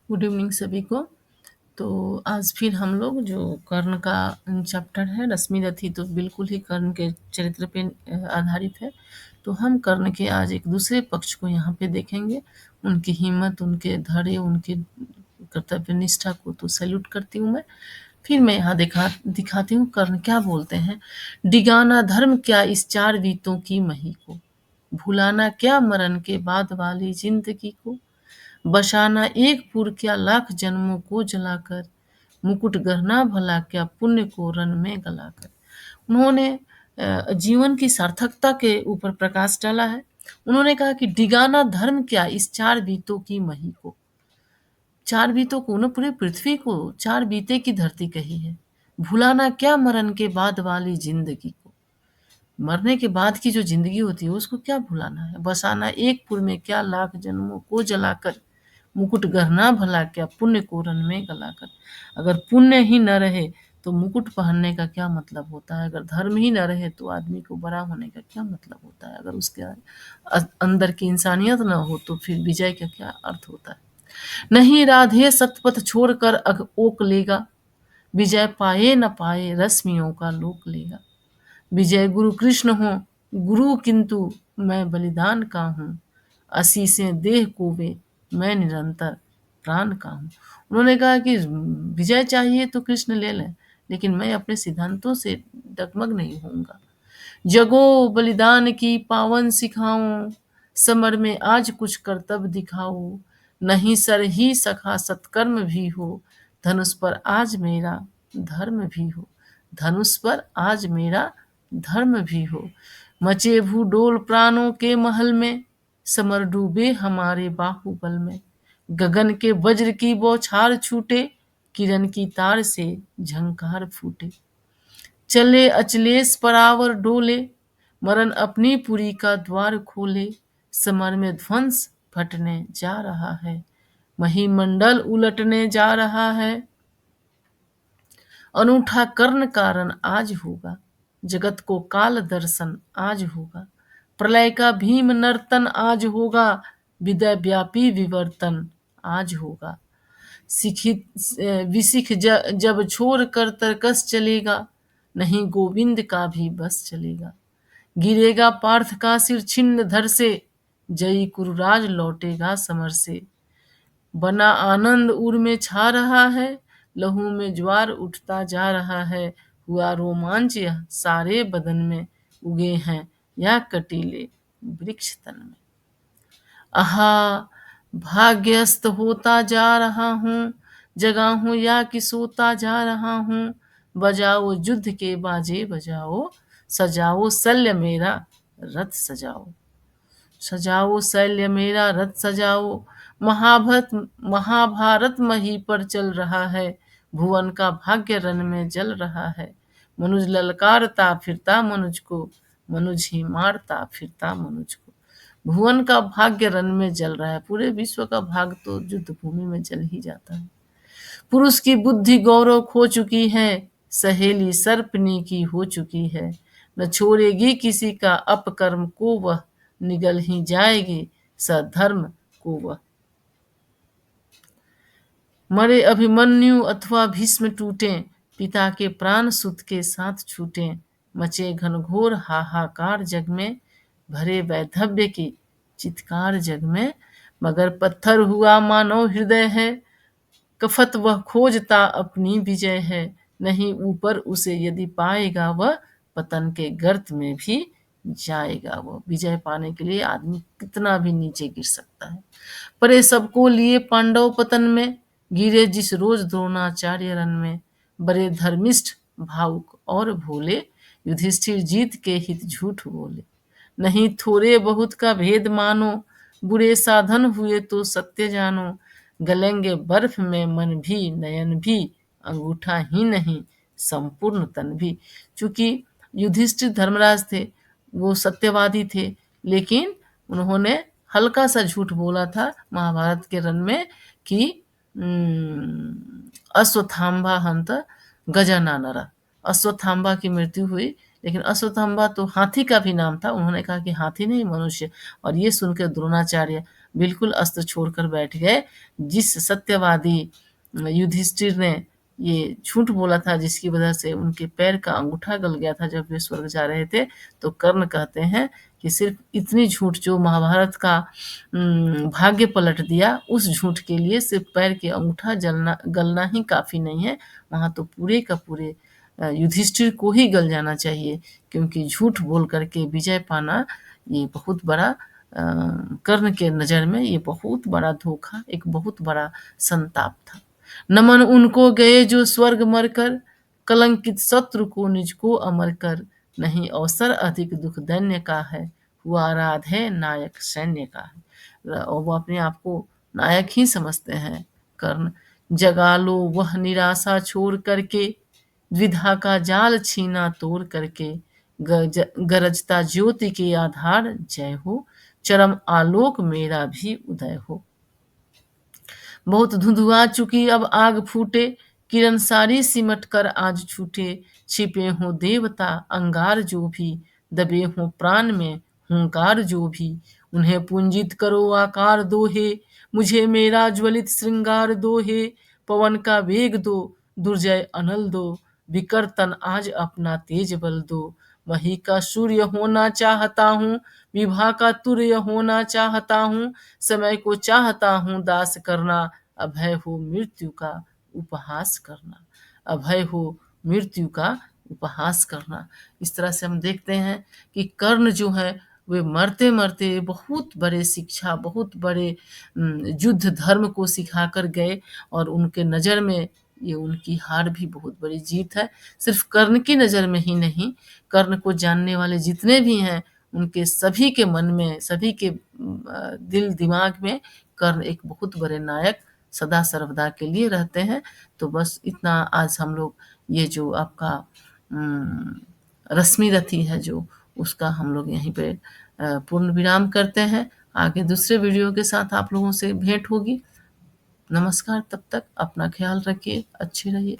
Good evening सभी को। तो आज फिर हम लोग जो कर्ण का चैप्टर है रश्मि रथी, तो बिल्कुल ही कर्ण के चरित्र पे आधारित है। तो हम कर्ण के आज एक दूसरे पक्ष को यहाँ पे देखेंगे। उनकी हिम्मत, उनके धैर्य, उनके कर्तव्य निष्ठा को तो सैल्यूट करती हूँ मैं। फिर मैं यहाँ दिखाती हूँ कर्ण क्या बोलते हैं। डिगाना धर्म क्या इस चार वीतों की मही को, भुलाना क्या मरण के बाद वाली जिंदगी को, बसाना एक पुर क्या लाख जन्मों को जलाकर, मुकुट गढ़ना भला क्या पुण्य को रन में गलाकर। उन्होंने जीवन की सार्थकता के ऊपर प्रकाश डाला है। उन्होंने कहा कि डिगाना धर्म क्या इस चार बीतों की मही को। चार बीतों को, उन्होंने पूरे पृथ्वी को चार बीते की धरती कही है। भुलाना क्या मरण के बाद वाली जिंदगी को, मरने के बाद की जो जिंदगी होती है उसको क्या भुलाना है। बसाना एक पुर में क्या लाख जन्मों को जलाकर, मुकुट गढ़ना भला क्या पुण्य को रन में गलाकर। अगर पुण्य ही न रहे तो मुकुट पहनने का क्या मतलब होता है। अगर धर्म ही न रहे तो आदमी को बड़ा होने का क्या मतलब होता है। अगर उसके अंदर की इंसानियत न हो तो फिर विजय का क्या अर्थ होता है। नहीं राधे सतपथ छोड़कर अग ओक लेगा, विजय पाए न पाए रश्मियों का लोक लेगा। विजय गुरु कृष्ण हो गुरु किंतु मैं बलिदान का हूँ, आशीषें देह को वे मैं निरंतर प्राण का हूँ। उन्होंने कहा कि विजय चाहिए तो कृष्ण ले लें, लेकिन मैं अपने सिद्धांतों से डगमग नहीं होऊंगा। जगो बलिदान की पावन सिखाऊं, समर में आज कुछ कर्तव्य दिखाऊं। नहीं सर ही सखा सत्कर्म भी हो, धनुष पर आज मेरा धर्म भी हो। धनुष पर आज मेरा धर्म भी हो। मचे भूडोल प्राणों के महल में, समर डूबे हमारे बाहुबल में। गगन के वज्र की बौछार छूटे, किरण की तार से झंकार फूटे। चले अचलेश परावर डोले, मरण अपनी पुरी का द्वार खोले। समर में ध्वंस फटने जा रहा है, महीमंडल उलटने जा रहा है। अनूठा कर्ण कारण आज होगा, जगत को काल दर्शन आज होगा। प्रलय का भीम नर्तन आज होगा, विदय व्यापी विवर्तन आज होगा। विसिख जब छोड़ कर तरकस चलेगा, नहीं गोविंद का भी बस चलेगा। गिरेगा पार्थ का सिर छिन्न धर से, जयी कुरुराज लौटेगा समर से। बना आनंद उर में छा रहा है, लहू में ज्वार उठता जा रहा है। हुआ रोमांच यह सारे बदन में, उगे हैं या कटीले वृक्ष तन में। आहा भाग्यस्त होता जा रहा हूँ, जगा हूँ या कि सोता जा रहा हूँ। बजाओ युद्ध के बाजे बजाओ, सजाओ शल्य मेरा रथ सजाओ। सजाओ शैल्य मेरा रथ सजाओ। महाभारत महाभारत मही पर चल रहा है, भुवन का भाग्य रन में जल रहा है। मनुज ललकारता फिरता मनुज को, मनुज ही मारता फिरता मनुज को। भुवन का भाग्य रन में जल रहा है, पूरे विश्व का भाग तो युद्ध भूमि में जल ही जाता है। पुरुष की बुद्धि गौरव खो चुकी है, सहेली सर्पनी की हो चुकी है। न छोड़ेगी किसी का अपकर्म को वह, निगल ही जाएगी सधर्म को वह। मरे अभिमन्यु अथवा भीष्म टूटे, पिता के प्राण सुत के साथ छूटे। मचे घनघोर हाहाकार जग में, भरे वैधव्य की चित्कार जग में। मगर पत्थर हुआ मानव हृदय है, कफत वह खोजता अपनी विजय है। नहीं ऊपर उसे यदि पाएगा वह, पतन के गर्त में भी जाएगा वो। विजय पाने के लिए आदमी कितना भी नीचे गिर सकता है। परे सबको लिए पांडव पतन में, गिरे जिस रोज द्रोणाचार्य रन में। बड़े धर्मिष्ठ भावुक और भोले, युधिष्ठिर जीत के हित झूठ बोले। नहीं थोड़े बहुत का भेद मानो, बुरे साधन हुए तो सत्य जानो। गलेंगे बर्फ में मन भी नयन भी, अंगूठा ही नहीं संपूर्ण तन भी। चूंकि युधिष्ठिर धर्मराज थे, वो सत्यवादी थे, लेकिन उन्होंने हल्का सा झूठ बोला था महाभारत के रण में कि अश्वत्थामा हंत गजानना। अश्वत्थामा की मृत्यु हुई, लेकिन अश्वत्थामा तो हाथी का भी नाम था। उन्होंने कहा कि हाथी नहीं मनुष्य। और ये सुनकर द्रोणाचार्य बिल्कुल अस्त्र छोड़कर बैठ गए। जिस सत्यवादी युधिष्ठिर ने ये झूठ बोला था, जिसकी वजह से उनके पैर का अंगूठा गल गया था जब वे स्वर्ग जा रहे थे, तो कर्ण कहते हैं कि सिर्फ इतनी झूठ जो महाभारत का भाग्य पलट दिया, उस झूठ के लिए सिर्फ पैर के अंगूठा जलना गलना ही काफी नहीं है, वहां तो पूरे का पूरे युधिष्ठिर को ही गल जाना चाहिए, क्योंकि झूठ बोल करके विजय पाना ये बहुत बड़ा कर्ण के नजर में ये बहुत बड़ा धोखा, एक बहुत बड़ा संताप था। नमन उनको गए जो स्वर्ग मरकर, कलंकित शत्रु को निज को अमर कर, नहीं अवसर अधिक दुख दैन्य का है, हुआ राधे नायक सैन्य का है। और वो अपने आप को नायक ही समझते हैं कर्ण। जगा लो वह निराशा छोड़ करके, द्विधा का जाल छीना तोड़ करके, गरजता ज्योति के आधार जय हो, चरम आलोक मेरा भी उदय हो। बहुत धुंधुआ चुकी अब आग फूटे, किरण सारी सिमट कर आज छूटे, छिपे हों देवता अंगार जो भी, दबे हों प्राण में हुंकार जो भी, उन्हें पुंजित करो आकार दोहे, मुझे मेरा ज्वलित श्रृंगार दोहे, पवन का वेग दो, दुर्जय अनल दो, विकर तन आज अपना तेज बल दो, वही का सूर्य होना चाहता हूँ, विभा का तुर्य होना चाहता हूँ, समय को चाहता हूँ दास करना, अभय हो मृत्यु का उपहास करना, अभय हो मृत्यु का उपहास करना। इस तरह से हम देखते हैं कि कर्ण जो है वे मरते मरते बहुत बड़े शिक्षा, बहुत बड़े युद्ध धर्म को सिखा कर गए, और उनके नजर में ये उनकी हार भी बहुत बड़ी जीत है। सिर्फ कर्ण की नजर में ही नहीं, कर्ण को जानने वाले जितने भी हैं उनके सभी के मन में, सभी के दिल दिमाग में कर्ण एक बहुत बड़े नायक सदा सर्वदा के लिए रहते हैं। तो बस इतना आज हम लोग ये जो आपका रश्मि रथी है जो, उसका हम लोग यहीं पे पूर्ण विराम करते हैं। आगे दूसरे वीडियो के साथ आप लोगों से भेंट होगी। नमस्कार, तब तक अपना ख्याल रखिए, अच्छे रहिए।